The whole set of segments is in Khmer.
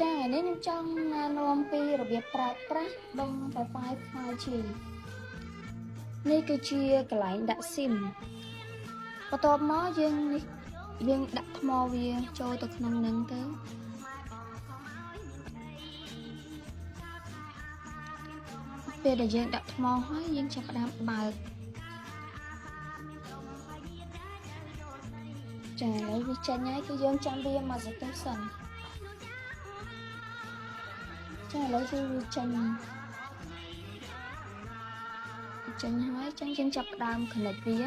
ចា៎នេះខ្ញុំចង់ណែនាំពីរបៀបប្រើប្រាស់ដុំ Wi-Fi 5G នេះគឺជាកន្លែងដាក់ SIM បន្ទាប់មកយើងដាក់ថ្មវាចូលទៅក្នុងនឹងទៅពេលដែលយើងដាក់ថ្មហើយយើងចាប់ផ្ដើមបើកចា៎ឥឡូវវាចេញហើយគឺយើងចាំវាមកស្ទើរសិនចា៎ឥឡូវគឺវាចេញហើយចឹងយើងចាប់ផ្ដើម connect វា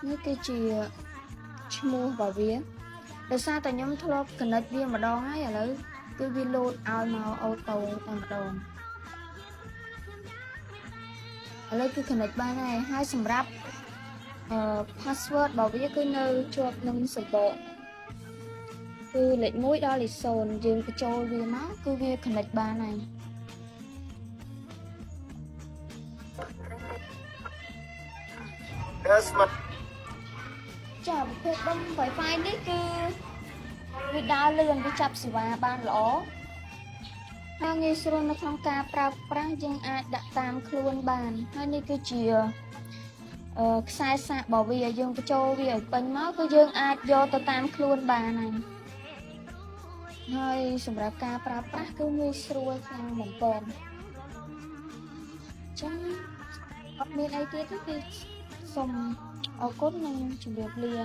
នេះគឺជាឈ្មោះរបស់វាដោយសារតែខ្ញុំធ្លាប់ connect វាម្ដងហើយឥឡូវគឺវា load ឲ្យមកអូតូតែម្ដងឥឡូវគឺ connect បានហើយសម្រាប់password របស់វាគឺនៅជាប់នឹង server គឺលេខ1ដល់លេខ0យើងបញ្ចូលវាមកគឺវា connect បានហើយចាប្រភេទដុំ Wi-Fi នេះគឺវាដើរលឿនវាចាប់សេវាបានល្អហើយងាយស្រួលនៅក្នុងការប្រើប្រាស់យើងអាចដាក់តាមខ្លួនបានហើយនេះគឺជាខ្សែសាករបស់វាយើងបញ្ចូលវាឲ្យពេញមកគឺយើងអាចយកទៅតាមខ្លួនបានហើយសម្រាប់ការប្រើប្រាស់គឺងាយស្រួលខ្លាំងមែនទែនចឹងអត់មានអីទៀតទេគឺសូមអរគុណនិងជម្រាបលា